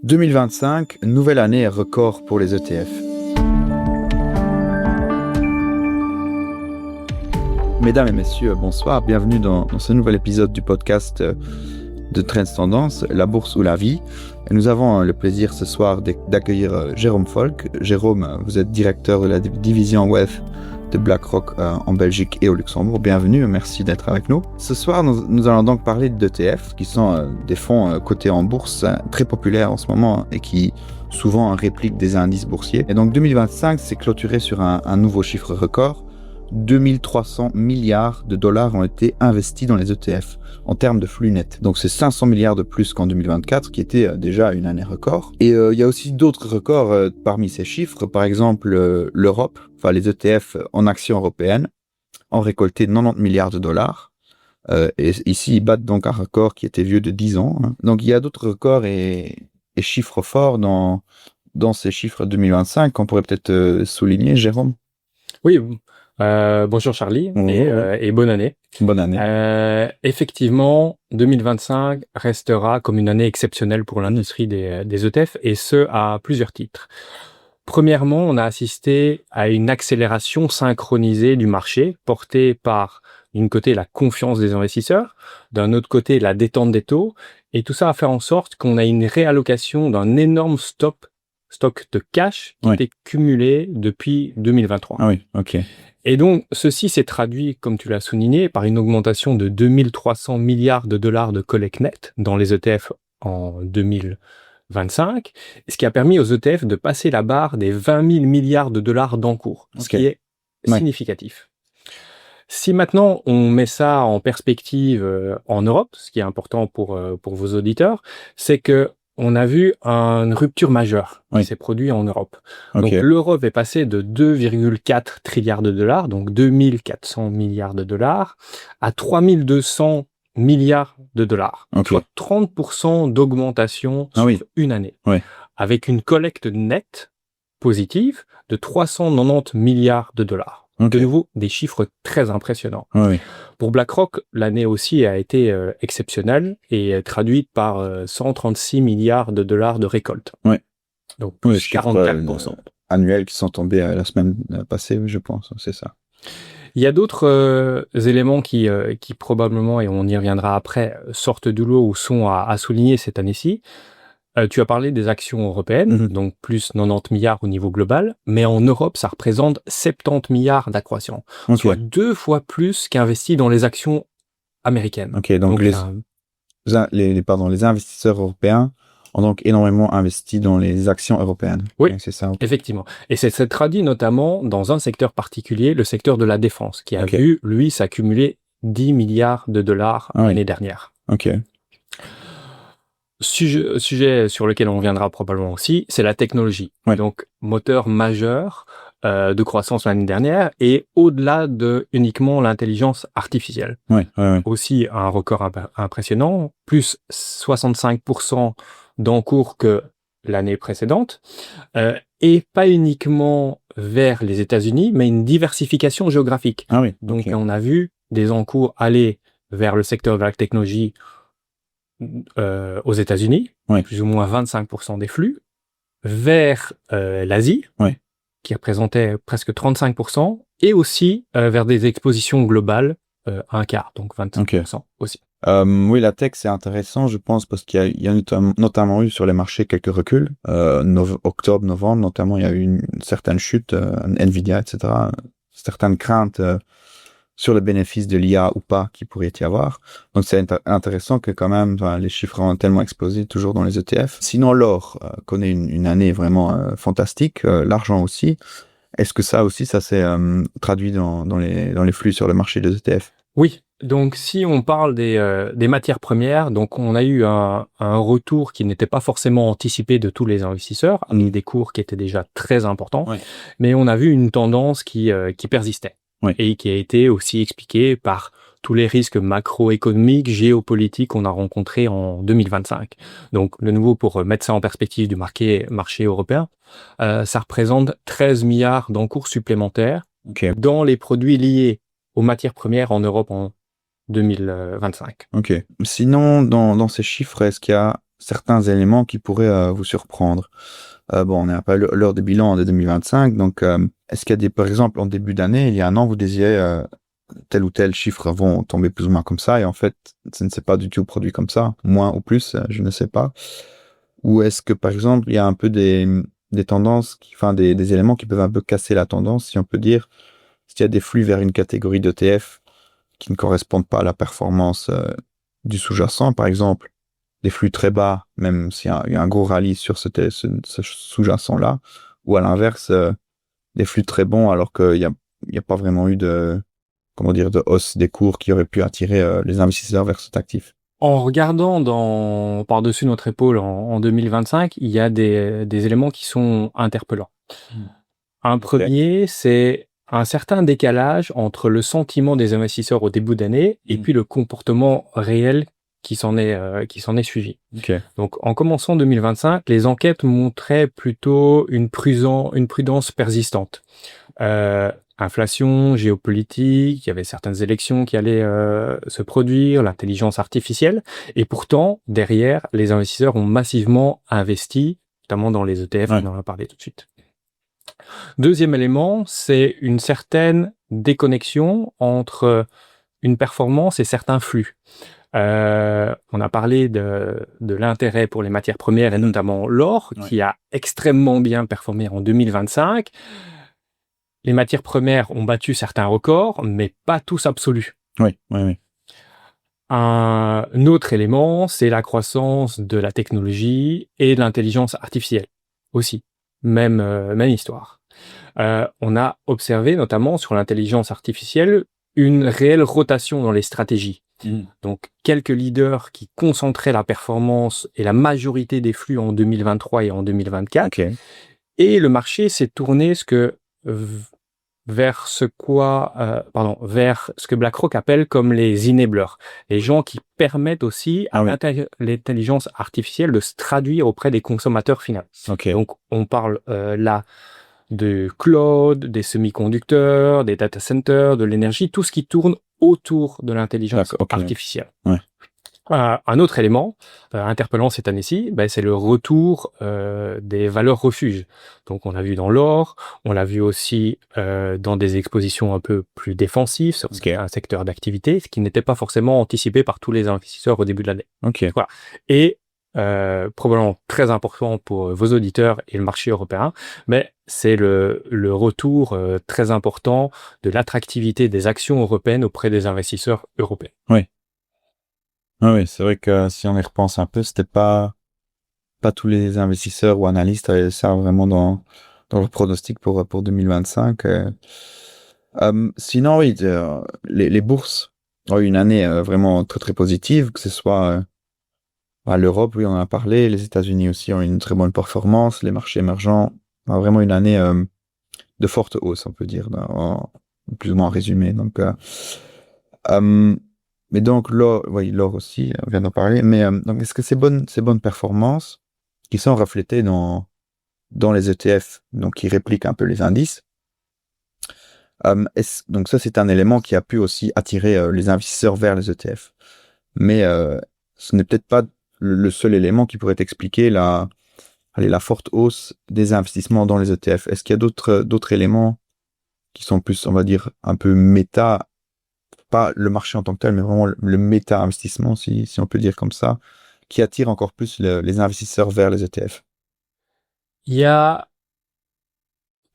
2025, nouvelle année record pour les ETF. Mesdames et messieurs, bonsoir, bienvenue dans ce nouvel épisode du podcast de Trends Tendance, la bourse ou la vie. Et nous avons le plaisir ce soir d'accueillir Jérôme Folck. Jérôme, vous êtes directeur de la division Wealth de BlackRock en Belgique et au Luxembourg. Bienvenue, merci d'être avec nous. Ce soir, nous allons donc parler d'ETF, qui sont des fonds cotés en bourse très populaires en ce moment et qui souvent répliquent des indices boursiers. Et donc 2025, c'est clôturé sur un nouveau chiffre record. 2300 milliards de dollars ont été investis dans les ETF en termes de flux net. Donc c'est 500 milliards de plus qu'en 2024, qui était déjà une année record. Et il y a aussi d'autres records parmi ces chiffres. Par exemple, l'Europe, enfin les ETF en actions européennes, ont récolté 90 milliards de dollars. Et ici, ils battent donc un record qui était vieux de 10 ans. Donc il y a d'autres records et chiffres forts dans ces chiffres 2025 qu'on pourrait peut-être souligner, Jérôme. Oui, bonjour Charlie et bonne année. Bonne année. Effectivement, 2025 restera comme une année exceptionnelle pour l'industrie des ETF et ce à plusieurs titres. Premièrement, on a assisté à une accélération synchronisée du marché portée par d'une côté la confiance des investisseurs, d'un autre côté la détente des taux, et tout ça a fait en sorte qu'on a une réallocation d'un énorme stock de cash qui était cumulé depuis 2023. Ah oui, ok. Et donc, ceci s'est traduit, comme tu l'as souligné, par une augmentation de 2300 milliards de dollars de collecte nette dans les ETF en 2025, ce qui a permis aux ETF de passer la barre des 20 000 milliards de dollars d'encours, ce qui est significatif. Si maintenant on met ça en perspective en Europe, ce qui est important pour vos auditeurs, c'est que on a vu une rupture majeure qui s'est produite en Europe. Donc l'Europe est passée de 2,4 trilliards de dollars, donc 2400 milliards de dollars, à 3200 milliards de dollars, soit 30% d'augmentation sur une année, avec une collecte nette positive de 390 milliards de dollars. De nouveau, des chiffres très impressionnants. Pour BlackRock, l'année aussi a été exceptionnelle et traduite par 136 milliards de dollars de récolte. Donc plus 44%. Annuels qui sont tombés la semaine passée, je pense, c'est ça. Il y a d'autres éléments qui probablement, et on y reviendra après, sortent du lot ou sont à souligner cette année-ci. Tu as parlé des actions européennes, donc plus 90 milliards au niveau global, mais en Europe, ça représente 70 milliards d'accroissement, soit 2 fois plus qu'investi dans les actions américaines. Donc les investisseurs européens ont donc énormément investi dans les actions européennes. Oui, c'est ça. Effectivement. Et c'est traduit notamment dans un secteur particulier, le secteur de la défense, qui a vu, lui, s'accumuler 10 milliards de dollars l'année dernière. Sujet sur lequel on reviendra probablement aussi, c'est la technologie. Donc, moteur majeur de croissance l'année dernière et au-delà de uniquement l'intelligence artificielle. Aussi un record impressionnant, plus 65% d'encours que l'année précédente, et pas uniquement vers les États-Unis, mais une diversification géographique. Donc, on a vu des encours aller vers le secteur de la technologie aux États-Unis, plus ou moins 25% des flux, vers l'Asie, qui représentait presque 35%, et aussi vers des expositions globales, un quart, donc 25% aussi. La tech, c'est intéressant, je pense, parce qu'il y a notamment eu sur les marchés quelques reculs. Octobre, novembre, notamment, il y a eu une certaine chute, Nvidia, etc., certaines craintes sur le bénéfice de l'IA ou pas qu'il pourrait y avoir. Donc c'est intéressant que quand même les chiffres ont tellement explosé toujours dans les ETF. Sinon l'or connaît une année vraiment fantastique, l'argent aussi. Est-ce que ça aussi, ça s'est traduit dans les flux sur le marché des ETF? Oui, donc si on parle des matières premières, donc on a eu un retour qui n'était pas forcément anticipé de tous les investisseurs, avec des cours qui étaient déjà très importants, mais on a vu une tendance qui persistait. Et qui a été aussi expliqué par tous les risques macroéconomiques, géopolitiques qu'on a rencontrés en 2025. Donc, de nouveau, pour mettre ça en perspective du marché européen, ça représente 13 milliards d'encours supplémentaires dans les produits liés aux matières premières en Europe en 2025. Sinon, dans ces chiffres, est-ce qu'il y a certains éléments qui pourraient vous surprendre. Bon, on n'est pas à l'heure des bilans de 2025, donc est-ce qu'il y a par exemple, en début d'année, il y a un an, vous disiez tel ou tel chiffre vont tomber plus ou moins comme ça, et en fait, ça ne s'est pas du tout produit comme ça, moins ou plus, je ne sais pas. Ou est-ce que, par exemple, il y a un peu des tendances, des éléments qui peuvent un peu casser la tendance, si on peut dire, s'il y a des flux vers une catégorie d'ETF qui ne correspondent pas à la performance du sous-jacent, par exemple, des flux très bas, même s'il y a un gros rallye sur ce sous-jacent-là, ou à l'inverse, des flux très bons alors qu'il n'y a pas vraiment eu de hausse des cours qui aurait pu attirer les investisseurs vers cet actif. En regardant par-dessus notre épaule en 2025, il y a des éléments qui sont interpellants. Un premier, c'est un certain décalage entre le sentiment des investisseurs au début d'année et puis le comportement réel qui s'en est suivi. Okay. Donc, en commençant 2025, les enquêtes montraient plutôt une prudence persistante. Inflation, géopolitique, il y avait certaines élections qui allaient se produire, l'intelligence artificielle, et pourtant, derrière, les investisseurs ont massivement investi, notamment dans les ETF, on en a parlé tout de suite. Deuxième élément, c'est une certaine déconnexion entre une performance et certains flux. On a parlé de l'intérêt pour les matières premières et notamment l'or, qui a extrêmement bien performé en 2025. Les matières premières ont battu certains records, mais pas tous absolus. Oui. Un autre élément, c'est la croissance de la technologie et de l'intelligence artificielle aussi. Même histoire. On a observé notamment sur l'intelligence artificielle une réelle rotation dans les stratégies. Donc, quelques leaders qui concentraient la performance et la majorité des flux en 2023 et en 2024. Okay. Et le marché s'est tourné vers ce que BlackRock appelle comme les enablers. Les gens qui permettent aussi à l'intelligence artificielle de se traduire auprès des consommateurs finaux. Okay. Donc, on parle là de cloud, des semi-conducteurs, des data centers, de l'énergie, tout ce qui tourne autour de l'intelligence artificielle. Ouais. Un autre élément interpellant cette année-ci, c'est le retour des valeurs refuges. Donc, on l'a vu dans l'or, on l'a vu aussi dans des expositions un peu plus défensives sur un secteur d'activité, ce qui n'était pas forcément anticipé par tous les investisseurs au début de l'année. Voilà. Et probablement très important pour vos auditeurs et le marché européen, mais c'est le retour très important de l'attractivité des actions européennes auprès des investisseurs européens. Oui, c'est vrai que si on y repense un peu, c'était pas tous les investisseurs ou analystes avaient ça vraiment dans leur pronostic pour 2025. Sinon, oui, les bourses ont eu une année vraiment très très positive, que ce soit l'Europe, oui, on en a parlé, les États-Unis aussi ont eu une très bonne performance, les marchés émergents ont vraiment une année de forte hausse, on peut dire, plus ou moins en résumé. Donc, mais donc l'or aussi, on vient d'en parler. Mais donc est-ce que ces bonnes performances qui sont reflétées dans les ETF, donc qui répliquent un peu les indices, donc ça c'est un élément qui a pu aussi attirer les investisseurs vers les ETF. Mais ce n'est peut-être pas le seul élément qui pourrait expliquer la forte hausse des investissements dans les ETF. Est-ce qu'il y a d'autres éléments qui sont plus, on va dire, un peu méta, pas le marché en tant que tel, mais vraiment le méta-investissement, si on peut dire comme ça, qui attire encore plus les investisseurs vers les ETF? Il y a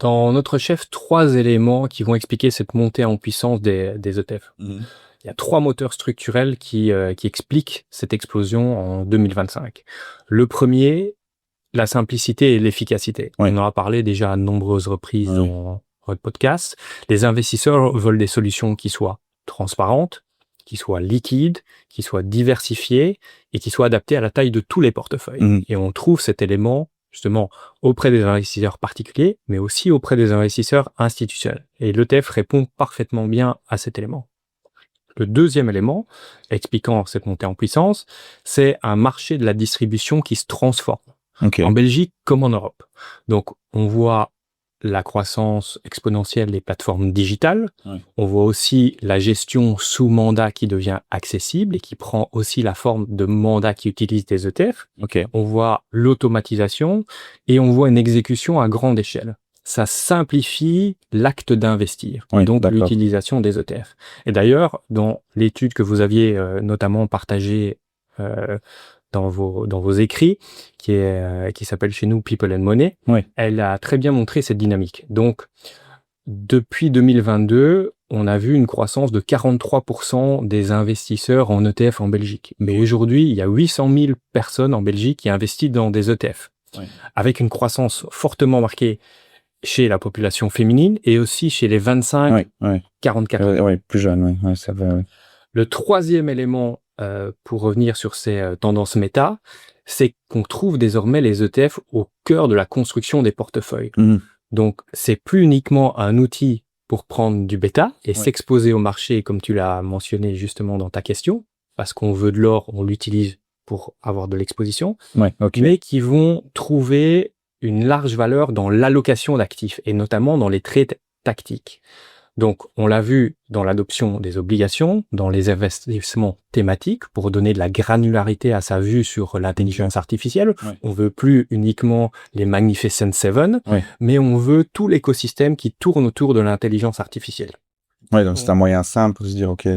dans notre chef 3 éléments qui vont expliquer cette montée en puissance des ETF. Il y a 3 moteurs structurels qui expliquent cette explosion en 2025. Le premier, la simplicité et l'efficacité. On en a parlé déjà à de nombreuses reprises dans votre podcast. Les investisseurs veulent des solutions qui soient transparentes, qui soient liquides, qui soient diversifiées et qui soient adaptées à la taille de tous les portefeuilles. Et on trouve cet élément justement auprès des investisseurs particuliers, mais aussi auprès des investisseurs institutionnels. Et l'ETF répond parfaitement bien à cet élément. Le deuxième élément, expliquant cette montée en puissance, c'est un marché de la distribution qui se transforme. En Belgique comme en Europe. Donc, on voit la croissance exponentielle des plateformes digitales. Ouais. On voit aussi la gestion sous mandat qui devient accessible et qui prend aussi la forme de mandats qui utilisent des ETF. Ok. On voit l'automatisation et on voit une exécution à grande échelle. Ça simplifie l'acte d'investir, Oui, donc d'accord. l'utilisation des ETF. Et d'ailleurs, dans l'étude que vous aviez notamment partagée dans vos écrits, qui s'appelle chez nous People and Money, Oui. elle a très bien montré cette dynamique. Donc, depuis 2022, on a vu une croissance de 43% des investisseurs en ETF en Belgique. Mais aujourd'hui, il y a 800 000 personnes en Belgique qui investissent dans des ETF, Oui. avec une croissance fortement marquée chez la population féminine et aussi chez les 25-44 ans. Oui, plus jeune, oui, ça va. Oui. Le troisième élément, pour revenir sur ces tendances méta, c'est qu'on trouve désormais les ETF au cœur de la construction des portefeuilles. Donc, c'est plus uniquement un outil pour prendre du bêta et s'exposer au marché, comme tu l'as mentionné justement dans ta question, parce qu'on veut de l'or, on l'utilise pour avoir de l'exposition, mais qui vont trouver une large valeur dans l'allocation d'actifs et notamment dans les trades tactiques. Donc, on l'a vu dans l'adoption des obligations, dans les investissements thématiques pour donner de la granularité à sa vue sur l'intelligence artificielle. On veut plus uniquement les Magnificent Seven, mais on veut tout l'écosystème qui tourne autour de l'intelligence artificielle. Oui, donc c'est un moyen simple pour se dire, OK,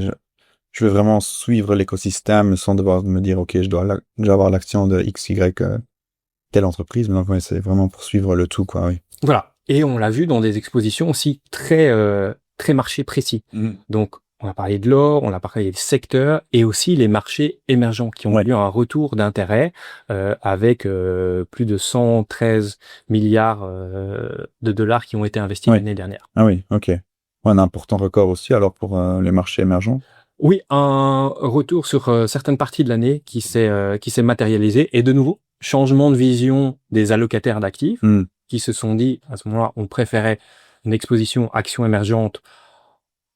je vais vraiment suivre l'écosystème sans devoir me dire, OK, je dois avoir l'action de XY telle entreprise. Mais donc, c'est vraiment pour suivre le tout, quoi, oui. Voilà. Et on l'a vu dans des expositions aussi très marché précis. Donc, on a parlé de l'or, on a parlé des secteurs et aussi les marchés émergents qui ont eu un retour d'intérêt avec plus de 113 milliards de dollars qui ont été investis l'année dernière. Ah oui, ok. Un important record aussi alors pour les marchés émergents. Oui, un retour sur certaines parties de l'année qui s'est matérialisé. Et de nouveau, changement de vision des allocataires d'actifs qui se sont dit, à ce moment-là, on préférait une exposition action émergente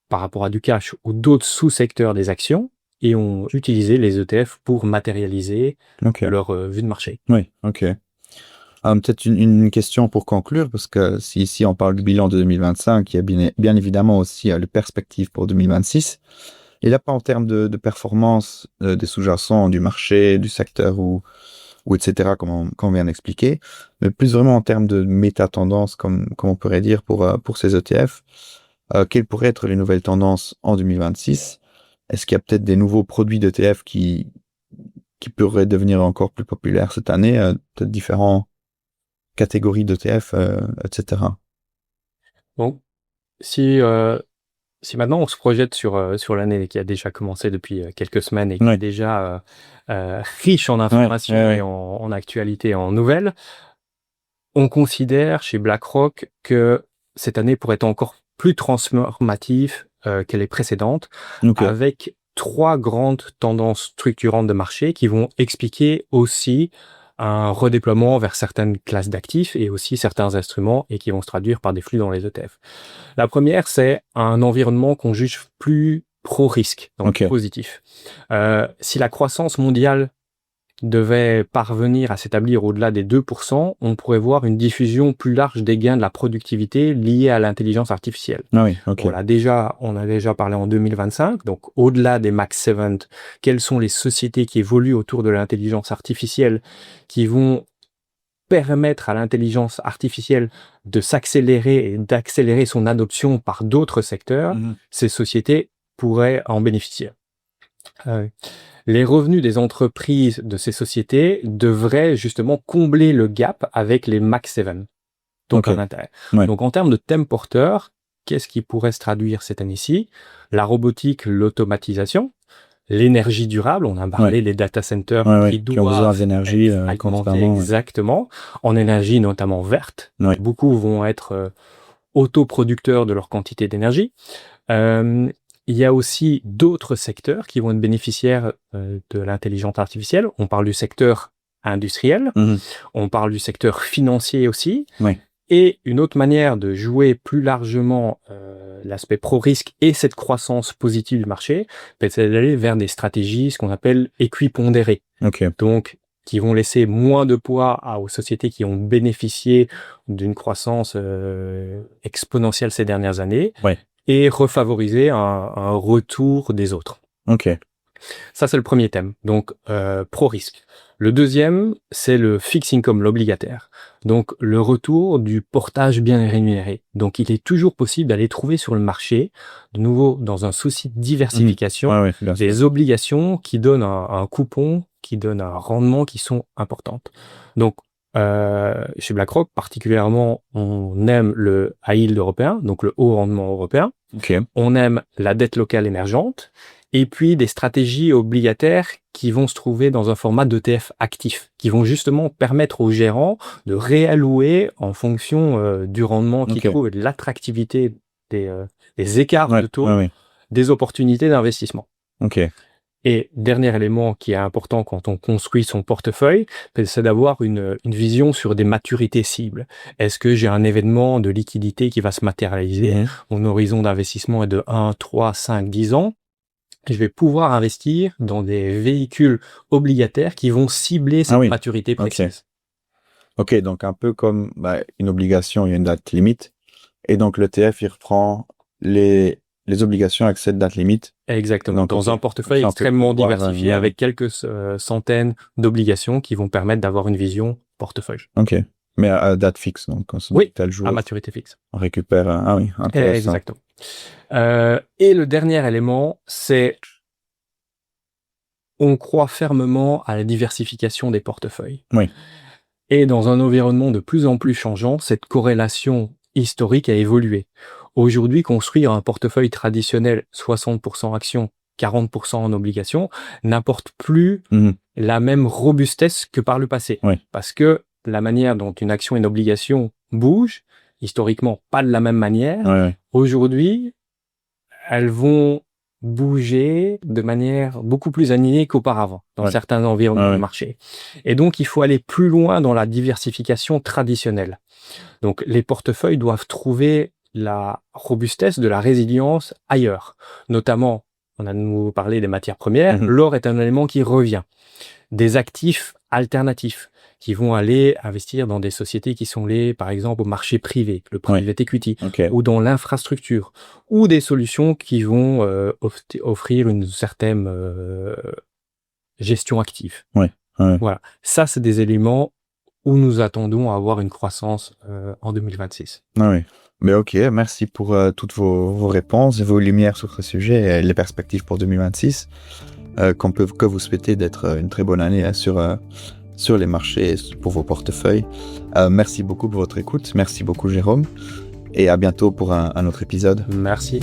par rapport à du cash ou d'autres sous-secteurs des actions et ont utilisé les ETF pour matérialiser leur vue de marché. Oui, ok. Peut-être une question pour conclure, parce que si ici on parle du bilan de 2025, il y a bien évidemment aussi les perspectives pour 2026. Et là, pas en termes de performance des sous-jacents, du marché, du secteur ou etc., comme on vient d'expliquer, mais plus vraiment en termes de méta-tendance, comme on pourrait dire pour ces ETF. Quelles pourraient être les nouvelles tendances en 2026? Est-ce qu'il y a peut-être des nouveaux produits d'ETF qui pourraient devenir encore plus populaires cette année? Peut-être différentes catégories d'ETF, etc. Donc, si maintenant on se projette sur l'année qui a déjà commencé depuis quelques semaines et qui est déjà riche en informations et en actualité, en nouvelles, on considère chez BlackRock que cette année pourrait être encore plus transformative que les précédentes, avec 3 grandes tendances structurantes de marché qui vont expliquer aussi un redéploiement vers certaines classes d'actifs et aussi certains instruments et qui vont se traduire par des flux dans les ETF. La première, c'est un environnement qu'on juge plus pro-risque, donc positif. Si la croissance mondiale devait parvenir à s'établir au-delà des 2%, on pourrait voir une diffusion plus large des gains de la productivité liés à l'intelligence artificielle. On a déjà parlé en 2025, donc au-delà des Max 7, quelles sont les sociétés qui évoluent autour de l'intelligence artificielle qui vont permettre à l'intelligence artificielle de s'accélérer et d'accélérer son adoption par d'autres secteurs, ces sociétés pourraient en bénéficier. Les revenus des entreprises de ces sociétés devraient justement combler le gap avec les Max 7. Donc, un intérêt. Donc, en termes de thème porteur, qu'est-ce qui pourrait se traduire cette année-ci? La robotique, l'automatisation, l'énergie durable, on a parlé des data centers qui ont besoin d'énergie constamment. Exactement. En énergie notamment verte. Beaucoup vont être autoproducteurs de leur quantité d'énergie. Il y a aussi d'autres secteurs qui vont être bénéficiaires de l'intelligence artificielle. On parle du secteur industriel, on parle du secteur financier aussi. Et une autre manière de jouer plus largement l'aspect pro-risque et cette croissance positive du marché, c'est d'aller vers des stratégies, ce qu'on appelle équipondérées. Donc, qui vont laisser moins de poids aux sociétés qui ont bénéficié d'une croissance exponentielle ces dernières années, et refavoriser un retour des autres. Ok. Ça, c'est le premier thème, donc pro-risque. Le deuxième, c'est le fixed income, l'obligataire. Donc, le retour du portage bien rémunéré. Donc, il est toujours possible d'aller trouver sur le marché, de nouveau, dans un souci de diversification, des obligations qui donnent un coupon, qui donnent un rendement qui sont importantes. Donc, chez BlackRock, particulièrement, on aime le high yield européen, donc le haut rendement européen. Okay. On aime la dette locale émergente. Et puis des stratégies obligataires qui vont se trouver dans un format d'ETF actif, qui vont justement permettre aux gérants de réallouer en fonction du rendement qu'ils trouvent et de l'attractivité des écarts de taux, des opportunités d'investissement. Et dernier élément qui est important quand on construit son portefeuille, c'est d'avoir une vision sur des maturités cibles. Est-ce que j'ai un événement de liquidité qui va se matérialiser? Mon horizon d'investissement est de 1, 3, 5, 10 ans. Je vais pouvoir investir dans des véhicules obligataires qui vont cibler cette maturité précise. Ok, donc un peu comme une obligation, il y a une date limite, et donc l'ETF, il reprend les obligations avec cette date limite. Exactement, donc, dans un portefeuille extrêmement diversifié, avec quelques centaines d'obligations qui vont permettre d'avoir une vision portefeuille. Ok, mais à date fixe, donc tel jour, à maturité fixe. On récupère, intéressant. Exactement. Et le dernier élément, c'est on croit fermement à la diversification des portefeuilles. Et dans un environnement de plus en plus changeant, cette corrélation historique a évolué. Aujourd'hui, construire un portefeuille traditionnel 60% actions, 40% en obligations n'apporte plus la même robustesse que par le passé. Parce que la manière dont une action et une obligation bougent, historiquement pas de la même manière, aujourd'hui, elles vont bouger de manière beaucoup plus alignée qu'auparavant dans certains environnements de marché. Et donc, il faut aller plus loin dans la diversification traditionnelle. Donc, les portefeuilles doivent trouver la robustesse de la résilience ailleurs. Notamment, on a de nouveau parlé des matières premières, l'or est un élément qui revient. Des actifs alternatifs qui vont aller investir dans des sociétés qui sont liées, par exemple, au marché privé, le private equity, ou dans l'infrastructure, ou des solutions qui vont offrir une certaine gestion active. Voilà. Ça, c'est des éléments où nous attendons à avoir une croissance en 2026. Mais ok, merci pour toutes vos réponses et vos lumières sur ce sujet et les perspectives pour 2026. Qu'on peut que vous souhaiter d'être une très bonne année sur les marchés pour vos portefeuilles. Merci beaucoup pour votre écoute. Merci beaucoup, Jérôme. Et à bientôt pour un autre épisode. Merci.